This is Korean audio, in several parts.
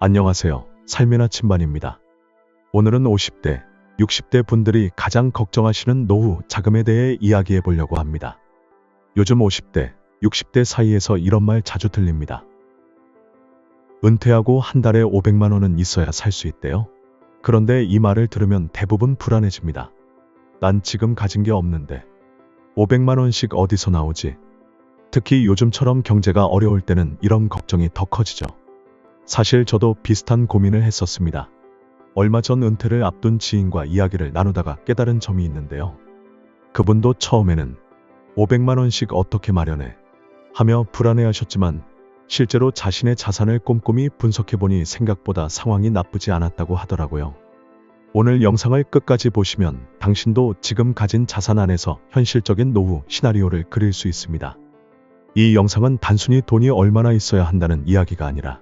안녕하세요. 삶의 나침반입니다. 오늘은 50대, 60대 분들이 가장 걱정하시는 노후 자금에 대해 이야기해 보려고 합니다. 요즘 50대, 60대 사이에서 이런 말 자주 들립니다. 은퇴하고 한 달에 500만 원은 있어야 살 수 있대요. 그런데 이 말을 들으면 대부분 불안해집니다. 난 지금 가진 게 없는데 500만 원씩 어디서 나오지? 특히 요즘처럼 경제가 어려울 때는 이런 걱정이 더 커지죠. 사실 저도 비슷한 고민을 했었습니다. 얼마 전 은퇴를 앞둔 지인과 이야기를 나누다가 깨달은 점이 있는데요. 그분도 처음에는 500만 원씩 어떻게 마련해? 하며 불안해하셨지만 실제로 자신의 자산을 꼼꼼히 분석해보니 생각보다 상황이 나쁘지 않았다고 하더라고요. 오늘 영상을 끝까지 보시면 당신도 지금 가진 자산 안에서 현실적인 노후 시나리오를 그릴 수 있습니다. 이 영상은 단순히 돈이 얼마나 있어야 한다는 이야기가 아니라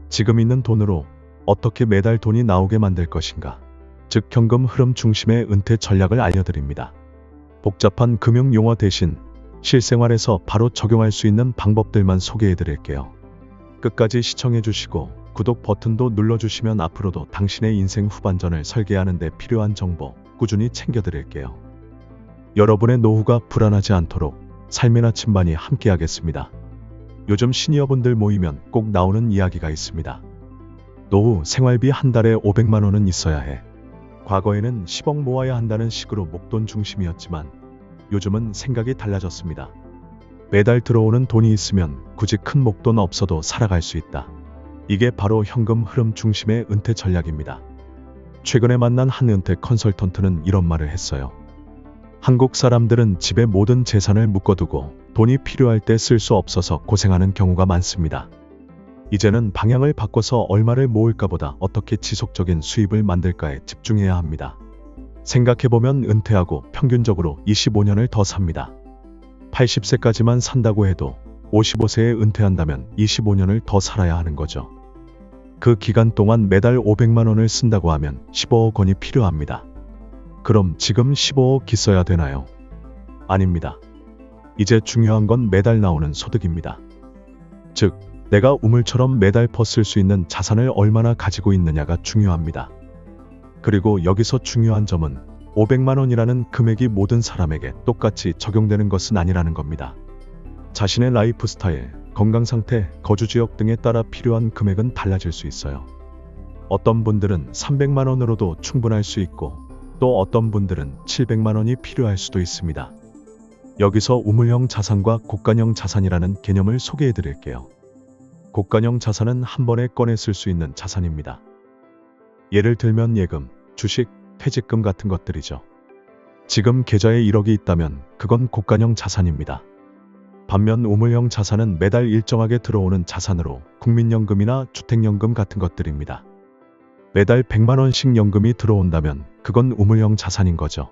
지금 있는 돈으로 어떻게 매달 돈이 나오게 만들 것인가, 즉 현금 흐름 중심의 은퇴 전략을 알려드립니다. 복잡한 금융 용어 대신 실생활에서 바로 적용할 수 있는 방법들만 소개해드릴게요. 끝까지 시청해주시고 구독 버튼도 눌러주시면 앞으로도 당신의 인생 후반전을 설계하는 데 필요한 정보 꾸준히 챙겨드릴게요. 여러분의 노후가 불안하지 않도록 삶의 나침반이 함께하겠습니다. 요즘 시니어분들 모이면 꼭 나오는 이야기가 있습니다. 노후 생활비 한 달에 500만 원은 있어야 해. 과거에는 10억 모아야 한다는 식으로 목돈 중심이었지만 요즘은 생각이 달라졌습니다. 매달 들어오는 돈이 있으면 굳이 큰 목돈 없어도 살아갈 수 있다. 이게 바로 현금 흐름 중심의 은퇴 전략입니다. 최근에 만난 한 은퇴 컨설턴트는 이런 말을 했어요. 한국 사람들은 집에 모든 재산을 묶어두고 돈이 필요할 때 쓸 수 없어서 고생하는 경우가 많습니다. 이제는 방향을 바꿔서 얼마를 모을까 보다 어떻게 지속적인 수입을 만들까에 집중해야 합니다. 생각해보면 은퇴하고 평균적으로 25년을 더 삽니다. 80세까지만 산다고 해도 55세에 은퇴한다면 25년을 더 살아야 하는 거죠. 그 기간 동안 매달 500만 원을 쓴다고 하면 15억 원이 필요합니다. 그럼 지금 15억 있어야 되나요? 아닙니다. 이제 중요한 건 매달 나오는 소득입니다. 즉, 내가 우물처럼 매달 퍼쓸 수 있는 자산을 얼마나 가지고 있느냐가 중요합니다. 그리고 여기서 중요한 점은 500만 원이라는 금액이 모든 사람에게 똑같이 적용되는 것은 아니라는 겁니다. 자신의 라이프 스타일, 건강 상태, 거주 지역 등에 따라 필요한 금액은 달라질 수 있어요. 어떤 분들은 300만 원으로도 충분할 수 있고 또 어떤 분들은 700만 원이 필요할 수도 있습니다. 여기서 우물형 자산과 고가형 자산이라는 개념을 소개해 드릴게요. 고가형 자산은 한 번에 꺼내 쓸 수 있는 자산입니다. 예를 들면 예금, 주식, 퇴직금 같은 것들이죠. 지금 계좌에 1억이 있다면 그건 고가형 자산입니다. 반면 우물형 자산은 매달 일정하게 들어오는 자산으로 국민연금이나 주택연금 같은 것들입니다. 매달 100만 원씩 연금이 들어온다면 그건 우물형 자산인 거죠.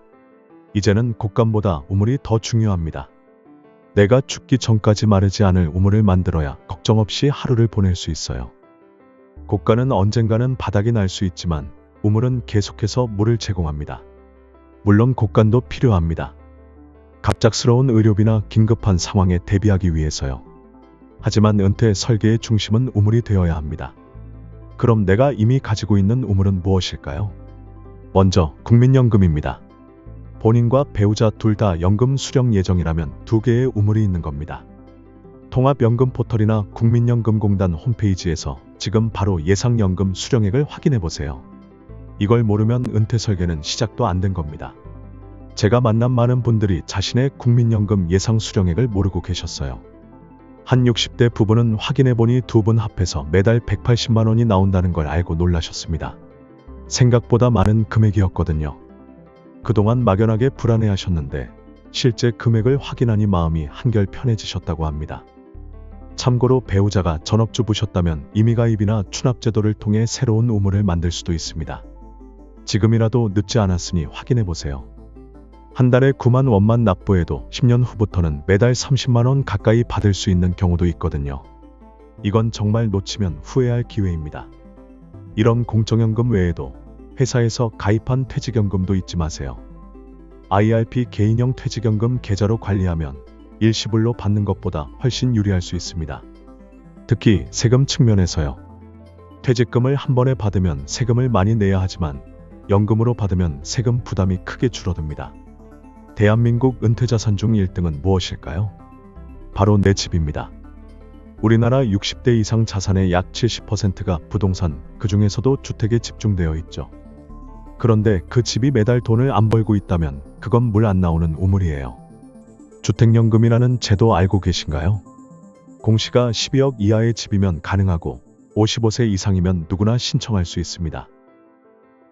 이제는 곶감보다 우물이 더 중요합니다. 내가 죽기 전까지 마르지 않을 우물을 만들어야 걱정 없이 하루를 보낼 수 있어요. 곶감은 언젠가는 바닥이 날 수 있지만 우물은 계속해서 물을 제공합니다. 물론 곶감도 필요합니다. 갑작스러운 의료비나 긴급한 상황에 대비하기 위해서요. 하지만 은퇴 설계의 중심은 우물이 되어야 합니다. 그럼 내가 이미 가지고 있는 우물은 무엇일까요? 먼저 국민연금입니다. 본인과 배우자 둘 다 연금 수령 예정이라면 2개의 우물이 있는 겁니다. 통합연금 포털이나 국민연금공단 홈페이지에서 지금 바로 예상연금 수령액을 확인해보세요. 이걸 모르면 은퇴 설계는 시작도 안 된 겁니다. 제가 만난 많은 분들이 자신의 국민연금 예상 수령액을 모르고 계셨어요. 한 60대 부부는 확인해보니 두 분 합해서 매달 180만 원이 나온다는 걸 알고 놀라셨습니다. 생각보다 많은 금액이었거든요. 그동안 막연하게 불안해하셨는데 실제 금액을 확인하니 마음이 한결 편해지셨다고 합니다. 참고로 배우자가 전업주부셨다면 임의가입이나 추납제도를 통해 새로운 우물을 만들 수도 있습니다. 지금이라도 늦지 않았으니 확인해보세요. 한 달에 9만 원만 납부해도 10년 후부터는 매달 30만 원 가까이 받을 수 있는 경우도 있거든요. 이건 정말 놓치면 후회할 기회입니다. 이런 공적연금 외에도 회사에서 가입한 퇴직연금도 잊지 마세요. IRP 개인형 퇴직연금 계좌로 관리하면 일시불로 받는 것보다 훨씬 유리할 수 있습니다. 특히 세금 측면에서요. 퇴직금을 한 번에 받으면 세금을 많이 내야 하지만 연금으로 받으면 세금 부담이 크게 줄어듭니다. 대한민국 은퇴자산 중 1등은 무엇일까요? 바로 내 집입니다. 우리나라 60대 이상 자산의 약 70%가 부동산, 그 중에서도 주택에 집중되어 있죠. 그런데 그 집이 매달 돈을 안 벌고 있다면 그건 물 안 나오는 우물이에요. 주택연금이라는 제도 알고 계신가요? 공시가 12억 이하의 집이면 가능하고 55세 이상이면 누구나 신청할 수 있습니다.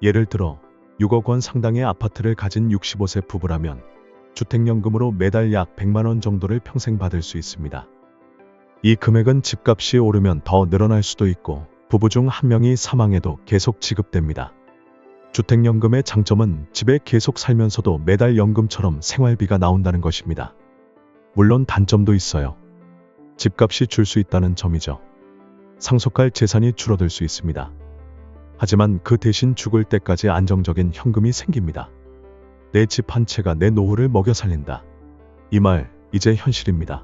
예를 들어 6억 원 상당의 아파트를 가진 65세 부부라면 주택연금으로 매달 약 100만 원 정도를 평생 받을 수 있습니다. 이 금액은 집값이 오르면 더 늘어날 수도 있고 부부 중 한 명이 사망해도 계속 지급됩니다. 주택연금의 장점은 집에 계속 살면서도 매달 연금처럼 생활비가 나온다는 것입니다. 물론 단점도 있어요. 집값이 줄 수 있다는 점이죠. 상속할 재산이 줄어들 수 있습니다. 하지만 그 대신 죽을 때까지 안정적인 현금이 생깁니다. 내 집 한 채가 내 노후를 먹여 살린다. 이 말 이제 현실입니다.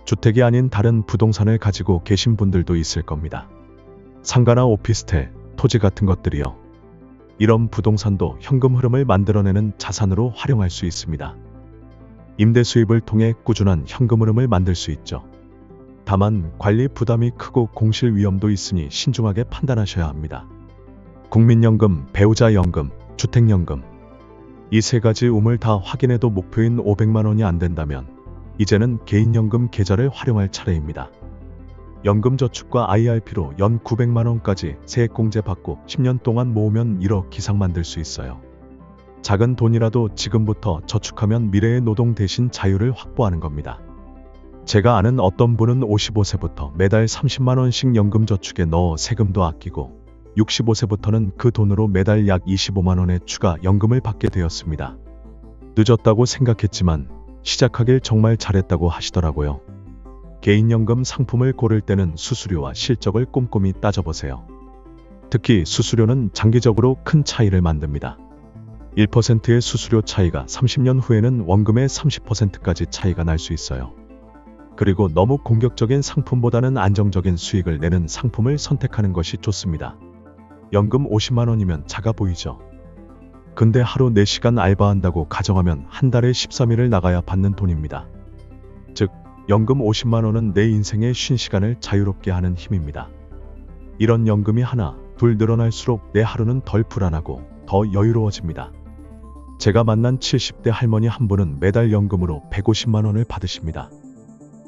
주택이 아닌 다른 부동산을 가지고 계신 분들도 있을 겁니다. 상가나 오피스텔, 토지 같은 것들이요. 이런 부동산도 현금 흐름을 만들어내는 자산으로 활용할 수 있습니다. 임대 수입을 통해 꾸준한 현금 흐름을 만들 수 있죠. 다만 관리 부담이 크고 공실 위험도 있으니 신중하게 판단하셔야 합니다. 국민연금, 배우자연금, 주택연금. 이 세 가지 우물 다 확인해도 목표인 500만 원이 안 된다면 이제는 개인연금 계좌를 활용할 차례입니다. 연금저축과 IRP로 연 900만 원까지 세액공제 받고 10년 동안 모으면 1억 이상 만들 수 있어요. 작은 돈이라도 지금부터 저축하면 미래의 노동 대신 자유를 확보하는 겁니다. 제가 아는 어떤 분은 55세부터 매달 30만 원씩 연금저축에 넣어 세금도 아끼고 65세부터는 그 돈으로 매달 약 25만 원의 추가 연금을 받게 되었습니다. 늦었다고 생각했지만 시작하길 정말 잘했다고 하시더라고요. 개인연금 상품을 고를 때는 수수료와 실적을 꼼꼼히 따져보세요. 특히 수수료는 장기적으로 큰 차이를 만듭니다. 1%의 수수료 차이가 30년 후에는 원금의 30%까지 차이가 날 수 있어요. 그리고 너무 공격적인 상품보다는 안정적인 수익을 내는 상품을 선택하는 것이 좋습니다. 연금 50만 원이면 작아 보이죠? 근데 하루 4시간 알바한다고 가정하면 한 달에 13일을 나가야 받는 돈입니다. 즉, 연금 50만 원은 내 인생의 쉰 시간을 자유롭게 하는 힘입니다. 이런 연금이 하나, 둘 늘어날수록 내 하루는 덜 불안하고 더 여유로워집니다. 제가 만난 70대 할머니 한 분은 매달 연금으로 150만 원을 받으십니다.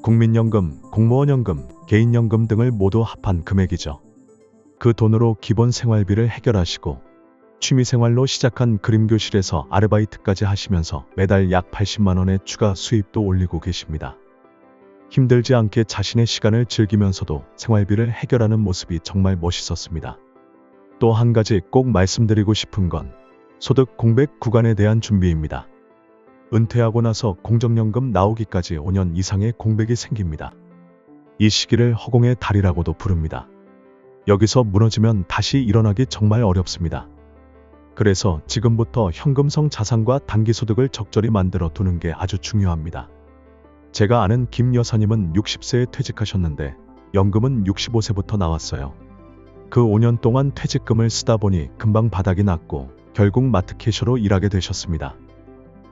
국민연금, 공무원연금, 개인연금 등을 모두 합한 금액이죠. 그 돈으로 기본 생활비를 해결하시고 취미생활로 시작한 그림교실에서 아르바이트까지 하시면서 매달 약 80만 원의 추가 수입도 올리고 계십니다. 힘들지 않게 자신의 시간을 즐기면서도 생활비를 해결하는 모습이 정말 멋있었습니다. 또 한 가지 꼭 말씀드리고 싶은 건 소득 공백 구간에 대한 준비입니다. 은퇴하고 나서 공적연금 나오기까지 5년 이상의 공백이 생깁니다. 이 시기를 허공의 달이라고도 부릅니다. 여기서 무너지면 다시 일어나기 정말 어렵습니다. 그래서 지금부터 현금성 자산과 단기소득을 적절히 만들어 두는 게 아주 중요합니다. 제가 아는 김 여사님은 60세에 퇴직하셨는데 연금은 65세부터 나왔어요. 그 5년 동안 퇴직금을 쓰다 보니 금방 바닥이 났고 결국 마트캐셔로 일하게 되셨습니다.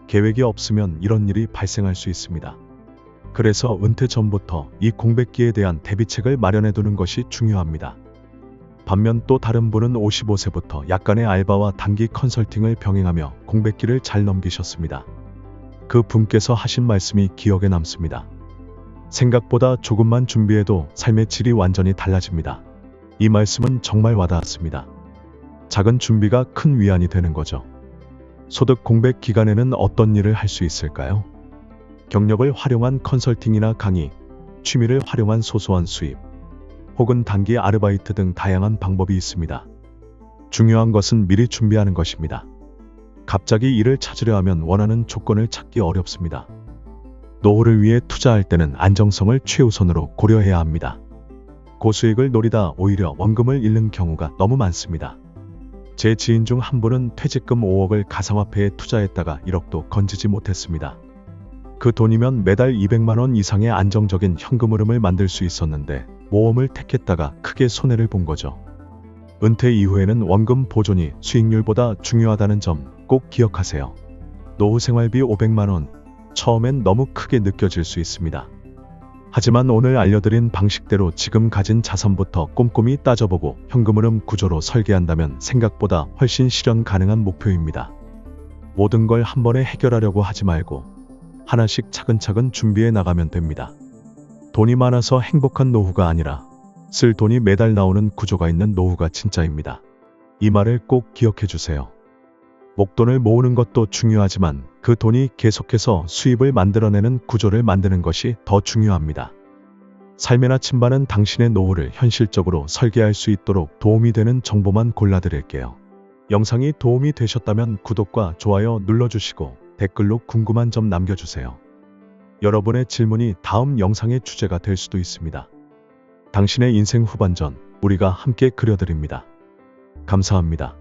계획이 없으면 이런 일이 발생할 수 있습니다. 그래서 은퇴 전부터 이 공백기에 대한 대비책을 마련해 두는 것이 중요합니다. 반면 또 다른 분은 55세부터 약간의 알바와 단기 컨설팅을 병행하며 공백기를 잘 넘기셨습니다. 그 분께서 하신 말씀이 기억에 남습니다. 생각보다 조금만 준비해도 삶의 질이 완전히 달라집니다. 이 말씀은 정말 와닿았습니다. 작은 준비가 큰 위안이 되는 거죠. 소득 공백 기간에는 어떤 일을 할 수 있을까요? 경력을 활용한 컨설팅이나 강의, 취미를 활용한 소소한 수입, 혹은 단기 아르바이트 등 다양한 방법이 있습니다. 중요한 것은 미리 준비하는 것입니다. 갑자기 일을 찾으려 하면 원하는 조건을 찾기 어렵습니다. 노후를 위해 투자할 때는 안정성을 최우선으로 고려해야 합니다. 고수익을 노리다 오히려 원금을 잃는 경우가 너무 많습니다. 제 지인 중 한 분은 퇴직금 5억을 가상화폐에 투자했다가 1억도 건지지 못했습니다. 그 돈이면 매달 200만 원 이상의 안정적인 현금 흐름을 만들 수 있었는데 모험을 택했다가 크게 손해를 본 거죠. 은퇴 이후에는 원금 보존이 수익률보다 중요하다는 점 꼭 기억하세요. 노후 생활비 500만 원. 처음엔 너무 크게 느껴질 수 있습니다. 하지만 오늘 알려드린 방식대로 지금 가진 자산부터 꼼꼼히 따져보고 현금 흐름 구조로 설계한다면 생각보다 훨씬 실현 가능한 목표입니다. 모든 걸 한 번에 해결하려고 하지 말고 하나씩 차근차근 준비해 나가면 됩니다. 돈이 많아서 행복한 노후가 아니라 쓸 돈이 매달 나오는 구조가 있는 노후가 진짜입니다. 이 말을 꼭 기억해 주세요. 목돈을 모으는 것도 중요하지만 그 돈이 계속해서 수입을 만들어내는 구조를 만드는 것이 더 중요합니다. 삶의 나침반은 당신의 노후를 현실적으로 설계할 수 있도록 도움이 되는 정보만 골라드릴게요. 영상이 도움이 되셨다면 구독과 좋아요 눌러주시고 댓글로 궁금한 점 남겨주세요. 여러분의 질문이 다음 영상의 주제가 될 수도 있습니다. 당신의 인생 후반전, 우리가 함께 그려드립니다. 감사합니다.